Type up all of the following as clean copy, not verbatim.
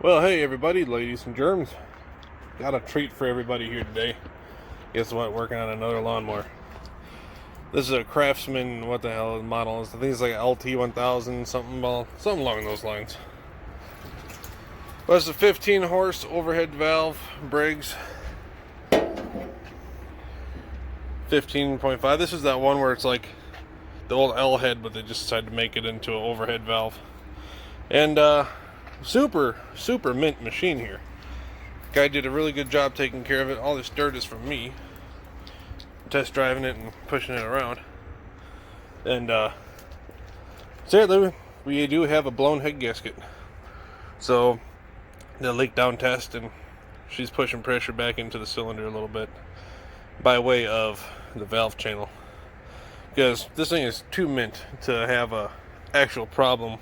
Well, hey everybody, ladies and germs. Got a treat for everybody here today. Guess what? Working on another lawnmower. This is a Craftsman, what the hell model is? I think it's like an LT1000, something along those lines. But it's a 15 horse overhead valve Briggs 15.5. This is that one where it's like the old L head, but they just decided to make it into an overhead valve. And super mint machine here. Guy did a really good job taking care of it. All this dirt is from me test driving it and pushing it around. And sadly, we do have a blown head gasket. So the leak down test, and she's pushing pressure back into the cylinder a little bit by way of the valve channel, because this thing is too mint to have a actual problem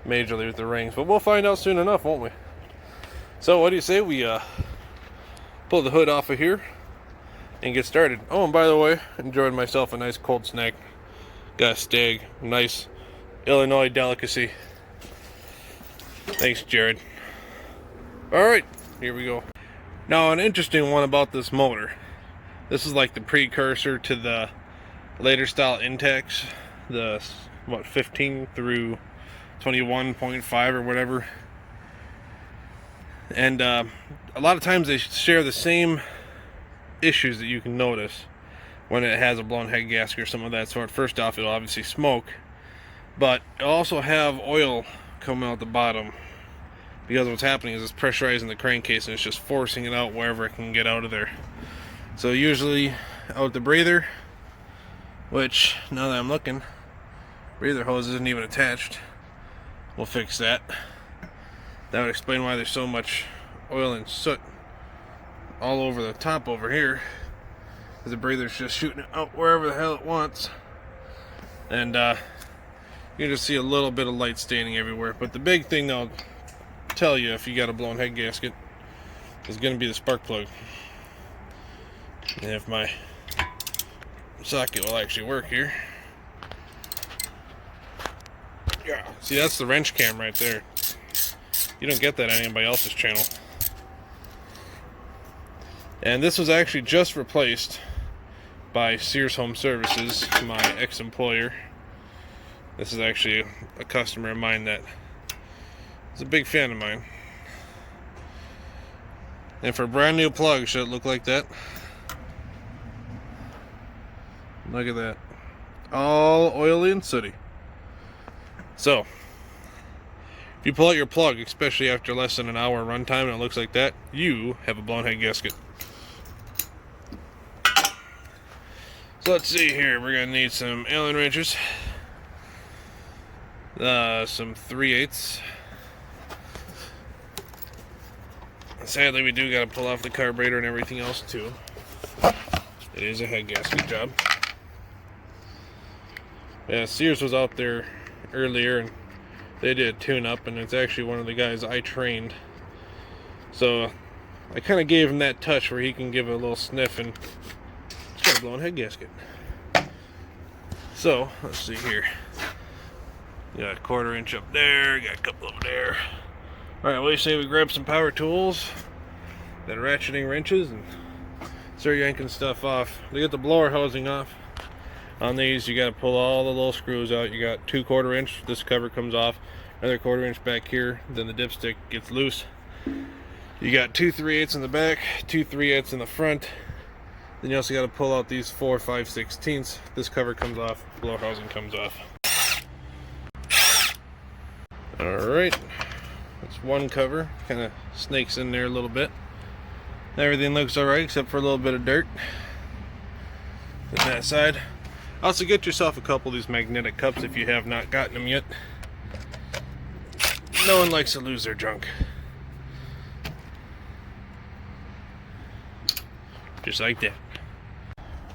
majorly with the rings. But we'll find out soon enough, won't we? So what do you say we pull the hood off of here and get started? Oh, and by the way, enjoyed myself a nice cold snack. Got a stag, nice Illinois delicacy. Thanks, Jared. Alright, here we go. Now, an interesting one about this motor. This is like the precursor to the later style Intex, the 15 through 21.5 or whatever. And a lot of times they share the same issues that you can notice when it has a blown head gasket or something of that sort. First off, it'll obviously smoke, but it'll also have oil coming out the bottom, because what's happening is it's pressurizing the crankcase and it's just forcing it out wherever it can get out of there. So usually out the breather, which now that I'm looking, breather hose isn't even attached. We'll fix that. That would explain why there's so much oil and soot all over the top over here, because the breather's just shooting it out wherever the hell it wants. And you just see a little bit of light staining everywhere. But the big thing they'll tell you if you got a blown head gasket is going to be the spark plug. And if my socket will actually work here. Yeah, see, that's the wrench cam right there. You don't get that on anybody else's channel. And this was actually just replaced by Sears Home Services, my ex-employer. This is actually a customer of mine that is a big fan of mine. And for a brand new plug, should it look like that? Look at that. All oily and sooty. So, if you pull out your plug, especially after less than an hour runtime, and it looks like that, you have a blown head gasket. So let's see here. We're going to need some Allen wrenches. Some 3/8. Sadly, we do got to pull off the carburetor and everything else too. It is a head gasket job. Yeah, Sears was out there earlier and they did a tune-up, and it's actually one of the guys I trained. So I kind of gave him that touch where he can give it a little sniff, and it's got a blown head gasket. So let's see here. Got a 1/4 inch up there, got a couple over there. Alright, what do you say we grab some power tools, then ratcheting wrenches, and start yanking stuff off. To get the blower housing off on these, you got to pull all the little screws out. You got 2 1/4 inch, this cover comes off, another 1/4 inch back here, then the dipstick gets loose. You got 2 3/8 in the back, 2 3/8 in the front. Then you also got to pull out these 4 5/16. This cover comes off, blower housing comes off. Alright, that's one cover, kind of snakes in there a little bit. Everything looks alright except for a little bit of dirt on that side. Also, get yourself a couple of these magnetic cups if you have not gotten them yet. No one likes to lose their junk. Just like that.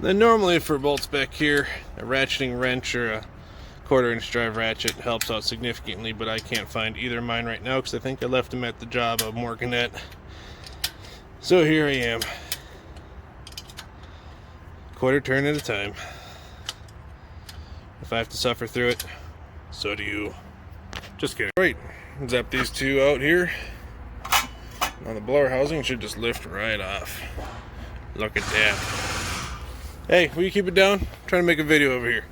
Then normally for bolts back here, a ratcheting wrench or a 1/4 inch drive ratchet helps out significantly, but I can't find either of mine right now because I think I left them at the job I'm working at. So here I am. 1/4 turn at a time. If I have to suffer through it, so do you. Just kidding. Right, Zap these two out here. Now the blower housing should just lift right off. Look at that. Hey, will you keep it down? I'm trying to make a video over here.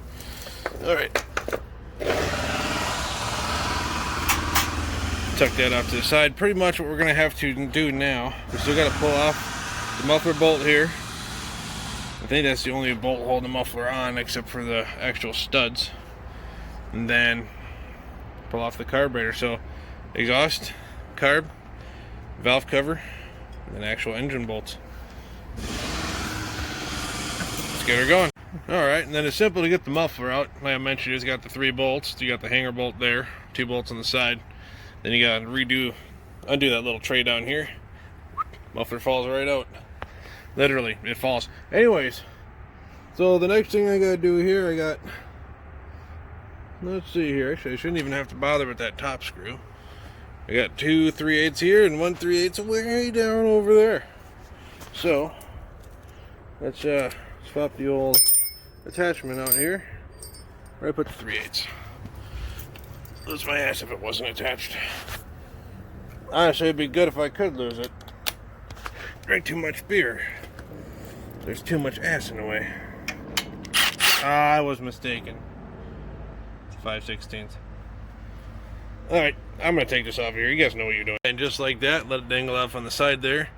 Alright. Tuck that off to the side. Pretty much what we're going to have to do now. We still got to pull off the muffler bolt here. I think that's the only bolt holding the muffler on except for the actual studs. And then pull off the carburetor. So exhaust, carb, valve cover, and then actual engine bolts. Let's get her going. Alright, and then it's simple to get the muffler out. Like I mentioned, it's got the 3 bolts. You got the hanger bolt there, 2 bolts on the side. Then you gotta undo that little tray down here. Muffler falls right out. Literally, it falls. Anyways, so the next thing I gotta do here, let's see here. Actually, I shouldn't even have to bother with that top screw. I got 2 3/8 here and 1 3/8 way down over there. So let's swap the old attachment out here. Where I put the 3/8. Lose my ass if it wasn't attached. Honestly, it'd be good if I could lose it. Drink too much beer. There's too much ass in the way. I was mistaken. 5/16. Alright, I'm going to take this off here. You guys know what you're doing. And just like that, let it dangle off on the side there.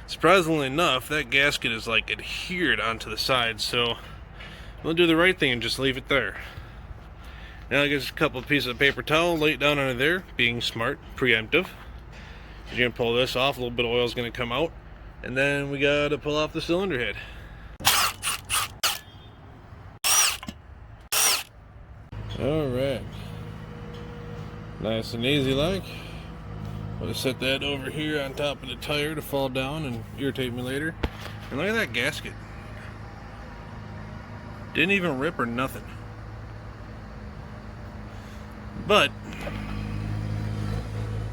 Surprisingly enough, that gasket is like adhered onto the side, so we'll do the right thing and just leave it there. Now I get a couple of pieces of paper towel, lay it down under there, being smart, preemptive. You're going to pull this off, a little bit of oil is going to come out, and then we got to pull off the cylinder head. Alright. Nice and easy like. I'm going to set that over here on top of the tire to fall down and irritate me later. And look at that gasket. Didn't even rip or nothing. But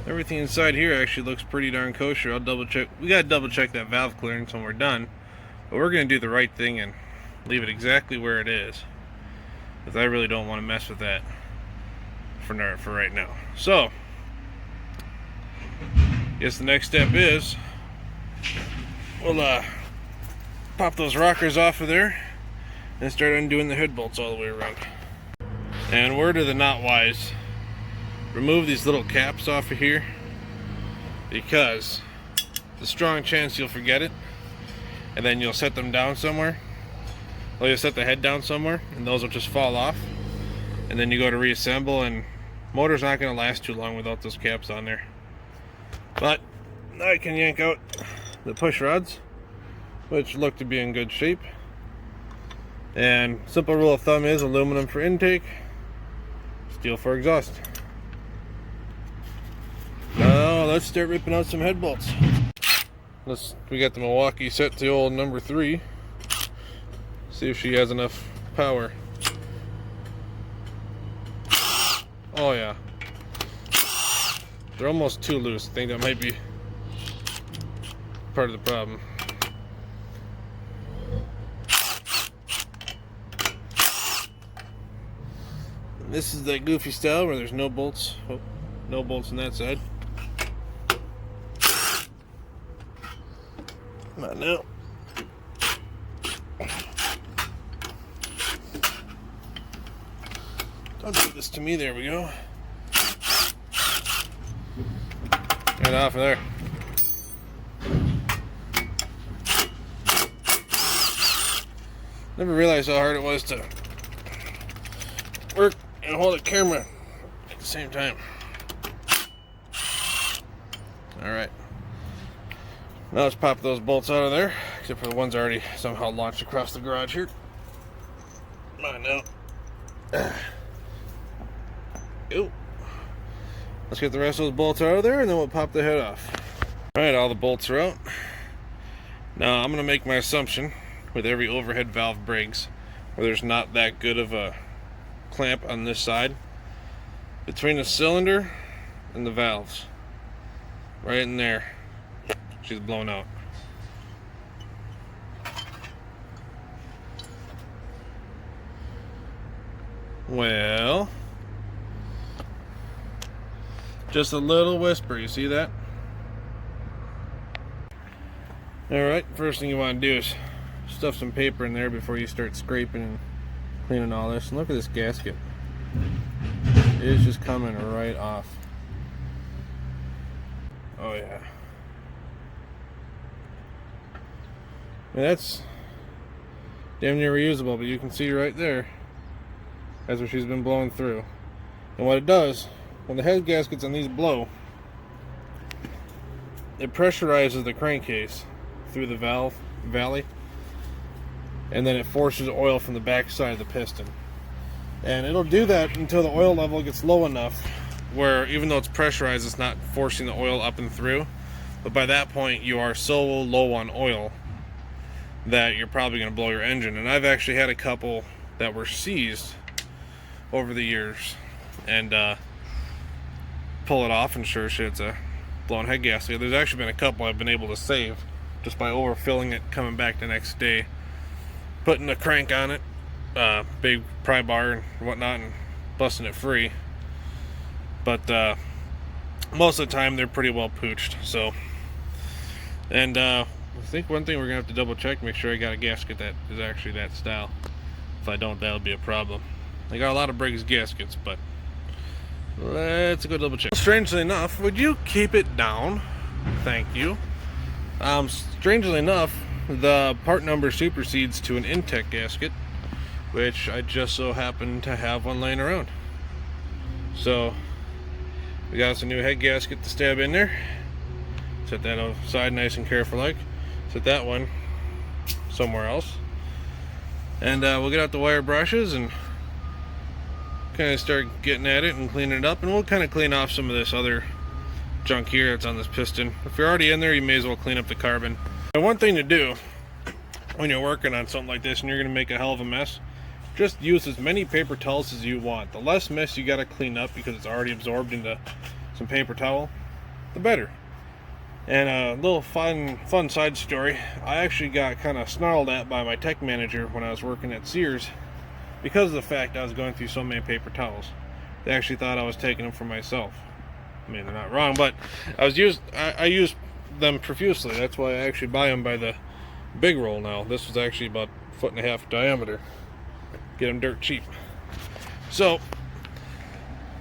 everything inside here actually looks pretty darn kosher. I'll double check. We gotta double check that valve clearance when we're done. But we're gonna do the right thing and leave it exactly where it is, because I really don't want to mess with that for right now. So guess the next step is we'll pop those rockers off of there and start undoing the head bolts all the way around. And word of the not wise, remove these little caps off of here, because there's a strong chance you'll forget it, and then you'll set them down somewhere. Well, you'll set the head down somewhere, and those will just fall off. And then you go to reassemble, and motor's not going to last too long without those caps on there. But I can yank out the push rods, which look to be in good shape. And simple rule of thumb is aluminum for intake, steel for exhaust. Now let's start ripping out some head bolts. We got the Milwaukee set to old number 3. See if she has enough power. Oh yeah. They're almost too loose. I think that might be part of the problem. This is that goofy style where there's no bolts. Oh, no bolts on that side. Not now. Don't do this to me. There we go. Get off of there. Never realized how hard it was to work and hold a camera at the same time. Alright. Now let's pop those bolts out of there, except for the ones already somehow launched across the garage here. Come on now. Ew. Let's get the rest of those bolts out of there, and then we'll pop the head off. Alright, all the bolts are out. Now I'm going to make my assumption with every overhead valve breaks where there's not that good of a clamp on this side between the cylinder and the valves. Right in there. She's blown out. Well, Just a little whisper, you see that? Alright, first thing you want to do is stuff some paper in there before you start scraping and cleaning all this. And look at this gasket. It is just coming right off. Oh yeah. I mean, that's damn near reusable, but you can see right there that's what she's been blowing through. And what it does, when the head gaskets on these blow, it pressurizes the crankcase through the valley, and then it forces oil from the back side of the piston. And it'll do that until the oil level gets low enough where even though it's pressurized, it's not forcing the oil up and through. But by that point, you are so low on oil that you're probably going to blow your engine. And I've actually had a couple that were seized over the years, and pull it off, and sure shit, it's a blown head gasket. There's actually been a couple I've been able to save just by overfilling it, coming back the next day, putting a crank on it, big pry bar and whatnot, and busting it free. But most of the time they're pretty well pooched. So, and I think one thing we're gonna have to double check, make sure I got a gasket that is actually that style. If I don't, that'll be a problem. I got a lot of Briggs gaskets, but let's go double check. Strangely enough, would you keep it down? Thank you. Strangely enough, the part number supersedes to an Intech gasket, which I just so happen to have one laying around. So we got us a new head gasket to stab in there. Set that aside nice and careful like. Set that one somewhere else. And we'll get out the wire brushes and kind of start getting at it and cleaning it up. And we'll kind of clean off some of this other junk here that's on this piston. If you're already in there, you may as well clean up the carbon. And one thing to do when you're working on something like this and you're going to make a hell of a mess, just use as many paper towels as you want. The less mess you got to clean up because it's already absorbed into some paper towel, the better. And a little fun side story, I actually got kind of snarled at by my tech manager when I was working at Sears because of the fact I was going through so many paper towels. They actually thought I was taking them for myself. I mean, they're not wrong, but I use them profusely. That's why I actually buy them by the big roll now. This was actually about 1.5 feet diameter. Get them dirt cheap. So,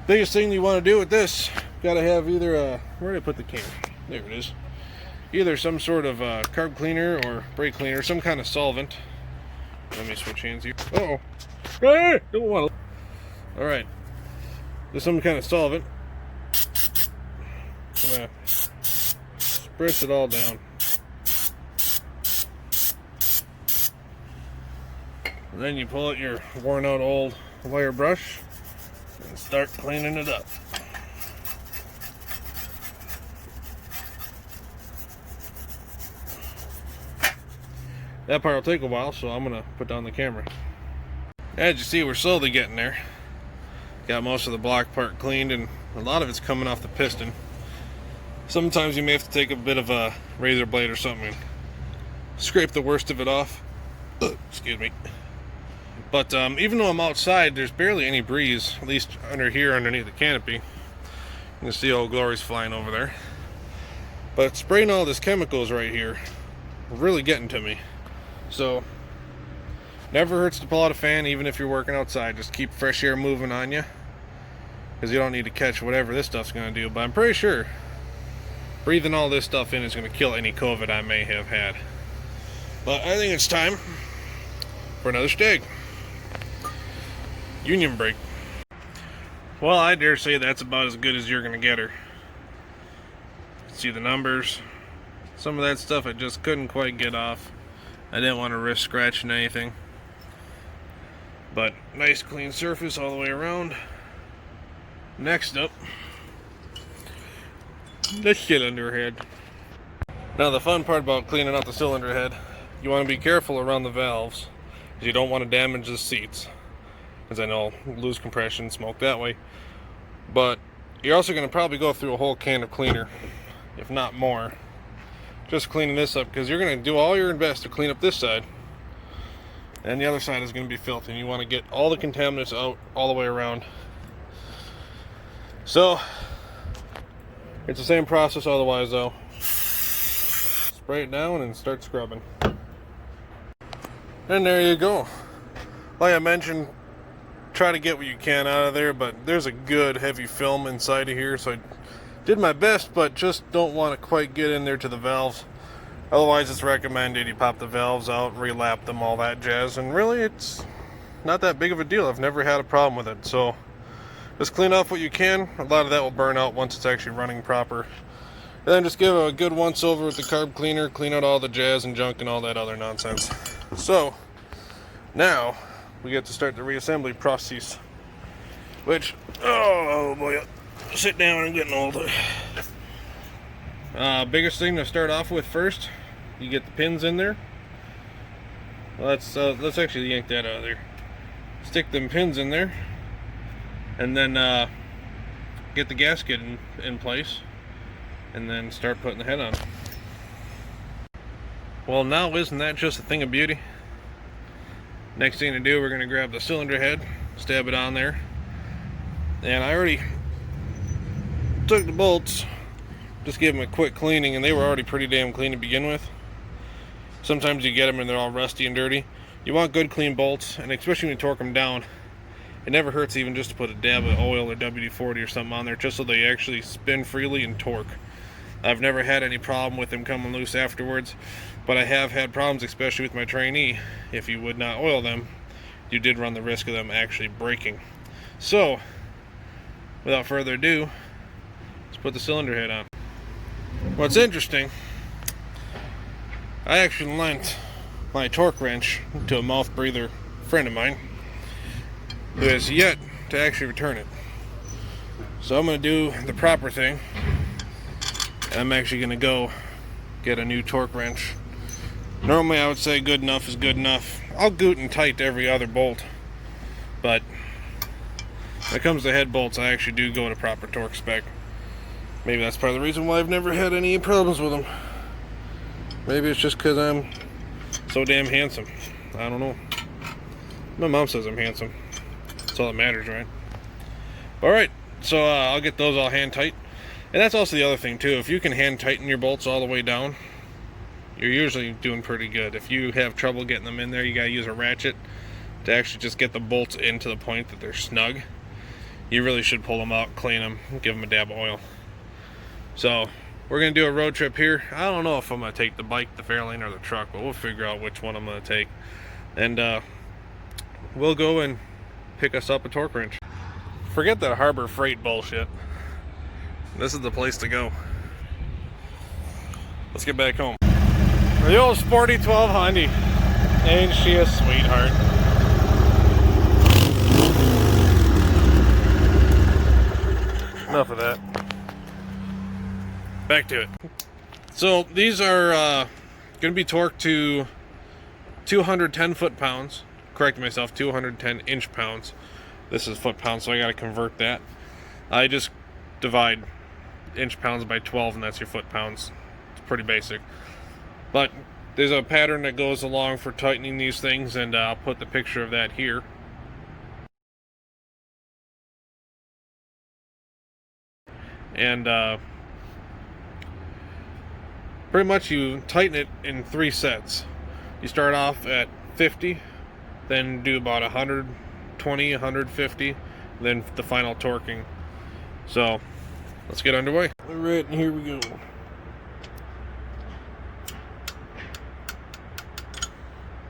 biggest thing you want to do with this, gotta have either a, where did I put the can? There it is. Either some sort of carb cleaner or brake cleaner, some kind of solvent. Let me switch hands here. Uh-oh. Hey, don't want to. Alright. There's some kind of solvent. I'm gonna spritz it all down. And then you pull out your worn out old wire brush and start cleaning it up. That part will take a while, so I'm gonna put down the camera. As you see, we're slowly getting there. Got most of the block part cleaned, and a lot of it's coming off the piston. Sometimes you may have to take a bit of a razor blade or something and scrape the worst of it off. Excuse me. But even though I'm outside, there's barely any breeze, at least under here underneath the canopy. You can see Old Glory's flying over there. But spraying all this chemicals right here, really getting to me. So, never hurts to pull out a fan, even if you're working outside. Just keep fresh air moving on you, because you don't need to catch whatever this stuff's going to do. But I'm pretty sure breathing all this stuff in is going to kill any COVID I may have had. But I think it's time for another stag. Union brake. Well, I dare say that's about as good as you're going to get her. See the numbers. Some of that stuff I just couldn't quite get off. I didn't want to risk scratching anything. But nice clean surface all the way around. Next up, the cylinder head. Now the fun part about cleaning out the cylinder head, you want to be careful around the valves, because you don't want to damage the seats, because I know lose compression, smoke that way. But you're also going to probably go through a whole can of cleaner, if not more, just cleaning this up, because you're going to do all your best to clean up this side, and the other side is going to be filthy, and you want to get all the contaminants out all the way around. So It's the same process otherwise though. Spray it down and start scrubbing. And there you go. Like I mentioned, try to get what you can out of there, but there's a good heavy film inside of here, so I did my best, but just don't want to quite get in there to the valves. Otherwise, it's recommended you pop the valves out, relap them, all that jazz, and really it's not that big of a deal. I've never had a problem with it, so just clean off what you can. A lot of that will burn out once it's actually running proper. And then just give it a good once over with the carb cleaner, clean out all the jazz and junk and all that other nonsense. So now we get to start the reassembly process, which, oh boy, sit down, I'm getting older. Biggest thing to start off with first, you get the pins in there. Well, let's actually yank that out of there. Stick them pins in there, and then get the gasket in place, and then start putting the head on. Well, now isn't that just a thing of beauty? Next thing to do, we're going to grab the cylinder head, stab it on there, and I already took the bolts, just gave them a quick cleaning, and they were already pretty damn clean to begin with. Sometimes you get them and they're all rusty and dirty. You want good clean bolts, and especially when you torque them down, it never hurts even just to put a dab of oil or WD-40 or something on there, just so they actually spin freely and torque. I've never had any problem with them coming loose afterwards, but I have had problems, especially with my trainee. If you would not oil them, you did run the risk of them actually breaking. So, without further ado, let's put the cylinder head on. What's interesting, I actually lent my torque wrench to a mouth breather friend of mine who has yet to actually return it. So I'm going to do the proper thing. I'm actually going to go get a new torque wrench. Normally I would say good enough is good enough. I'll goot and tight every other bolt, but when it comes to head bolts, I actually do go to proper torque spec. Maybe that's part of the reason why I've never had any problems with them. Maybe it's just because I'm so damn handsome. I don't know. My mom says I'm handsome. That's all that matters, right? Alright, so I'll get those all hand tight. And that's also the other thing too. If you can hand tighten your bolts all the way down, you're usually doing pretty good. If you have trouble getting them in there, you gotta use a ratchet to actually just get the bolts in to the point that they're snug. You really should pull them out, clean them, give them a dab of oil. So we're gonna do a road trip here. I don't know if I'm gonna take the bike, the Fairlane, or the truck, but we'll figure out which one I'm gonna take. And we'll go and pick us up a torque wrench. Forget that Harbor Freight bullshit. This is the place to go. Let's get back home. The old sporty 12 Honda. Ain't she a sweetheart? Enough of that. Back to it. So these are going to be torqued to 210 foot-pounds. Correcting myself, 210 inch-pounds. This is foot-pounds, so I got to convert that. I just divide inch-pounds by 12, and that's your foot-pounds. It's pretty basic. But there's a pattern that goes along for tightening these things, and I'll put the picture of that here. And pretty much you tighten it in 3 sets. You start off at 50, then do about 120, 150, then the final torquing. So let's get underway. Alright, here we go.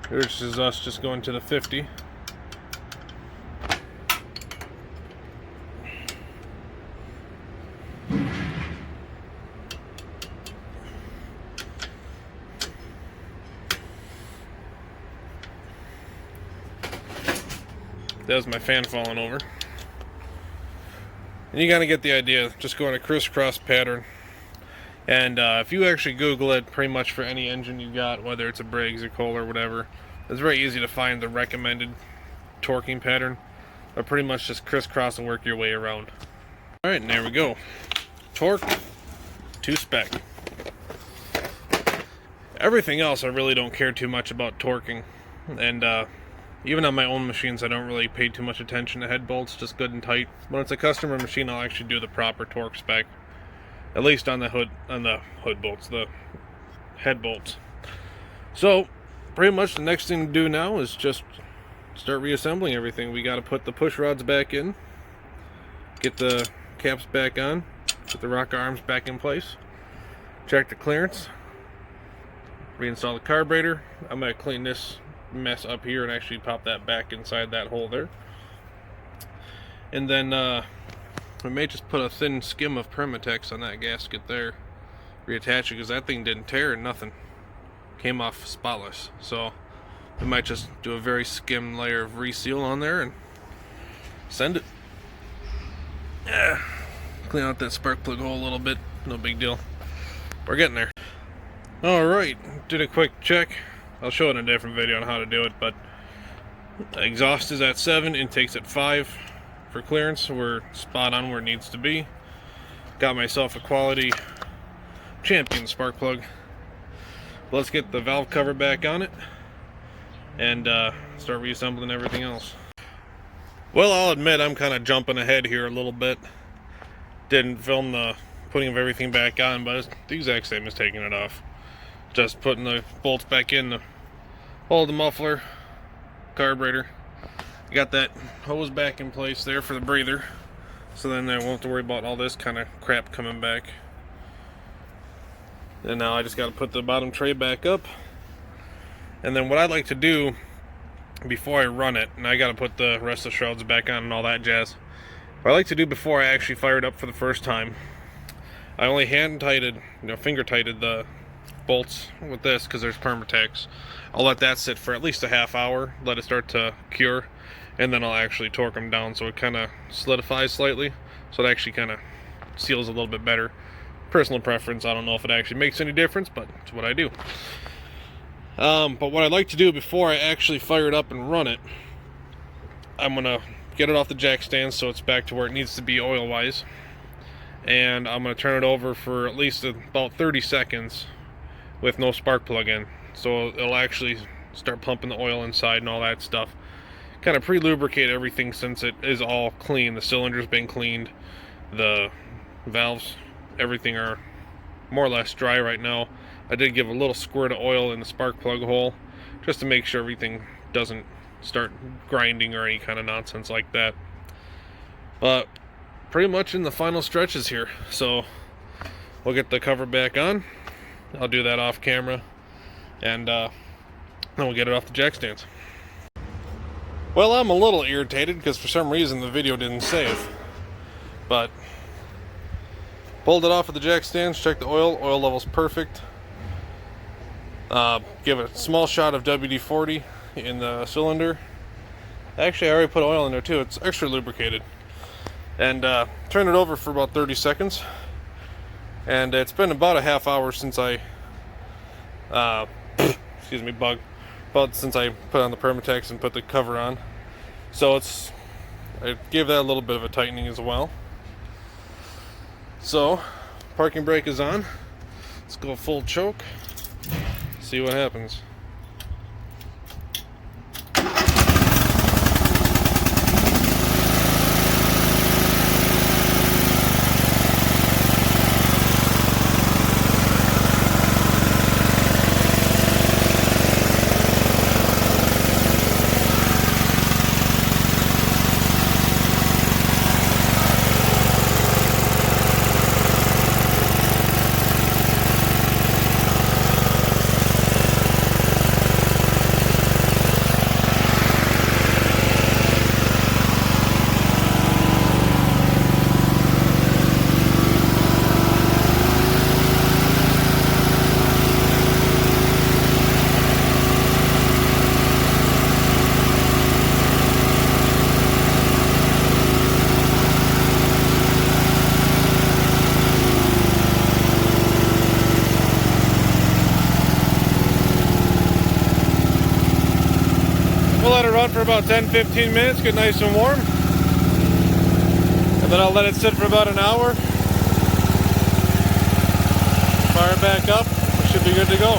This is us just going to the 50. That was my fan falling over. And you gotta get the idea, just going a crisscross pattern. And if you actually Google it, pretty much for any engine you got, whether it's a Briggs or Kohler or whatever, it's very easy to find the recommended torquing pattern. But pretty much just crisscross and work your way around. Alright, and there we go. Torque to spec. Everything else I really don't care too much about torquing. And even on my own machines, I don't really pay too much attention to head bolts, just good and tight. When it's a customer machine, I'll actually do the proper torque spec. at least on the hood bolts, the head bolts. So pretty much the next thing to do now is just start reassembling everything. We got to put the push rods back in, get the caps back on, put the rocker arms back in place, check the clearance, reinstall the carburetor. I'm going to clean this mess up here and actually pop that back inside that hole there. And then we may just put a thin skim of Permatex on that gasket there, reattach it, because that thing didn't tear or nothing, came off spotless. So we might just do a very skim layer of reseal on there and send it. Yeah, clean out that spark plug hole a little bit, no big deal. We're getting there. Alright, did a quick check. I'll show it in a different video on how to do it, but exhaust is at 7, intake's at 5 for clearance. We're spot on where it needs to be. Got myself a quality champion spark plug. Let's get the valve cover back on it and start reassembling everything else. Well, I'll admit I'm kind of jumping ahead here a little bit. Didn't film the putting of everything back on, but it's the exact same as taking it off. Just putting the bolts back in to hold the muffler, carburetor. Got that hose back in place there for the breather, so then I won't have to worry about all this kind of crap coming back. And now I just got to put the bottom tray back up. And then what I'd like to do before I run it, and I got to put the rest of the shrouds back on and all that jazz. What I like to do before I actually fire it up for the first time, I only hand tighted, finger tighted the bolts with this because there's Permatex. I'll let that sit for at least a half hour, let it start to cure, and then I'll actually torque them down so it kind of solidifies slightly, so it actually kind of seals a little bit better. Personal preference, I don't know if it actually makes any difference, but it's what I do. But what I'd like to do before I actually fire it up and run it, I'm gonna get it off the jack stand so it's back to where it needs to be oil wise, and I'm gonna turn it over for at least about 30 seconds with no spark plug in, so it'll actually start pumping the oil inside and all that stuff. Kind of pre-lubricate everything since it is all clean. The cylinder's been cleaned, the valves, everything are more or less dry right now. I did give a little squirt of oil in the spark plug hole just to make sure everything doesn't start grinding or any kind of nonsense like that. But pretty much in the final stretches here, so we'll get the cover back on. I'll do that off camera, and then we'll get it off the jack stands. Well, I'm a little irritated because for some reason the video didn't save, but pulled it off of the jack stands, checked the oil level's perfect. Give it a small shot of WD-40 in the cylinder. Actually, I already put oil in there too, it's extra lubricated. And turn it over for about 30 seconds. And it's been about a half hour since I, excuse me, since I put on the Permatex and put the cover on. So I gave that a little bit of a tightening as well. So, parking brake is on. Let's go full choke, see what happens. We'll let it run for about 10-15 minutes, get nice and warm. And then I'll let it sit for about an hour. Fire it back up, we should be good to go.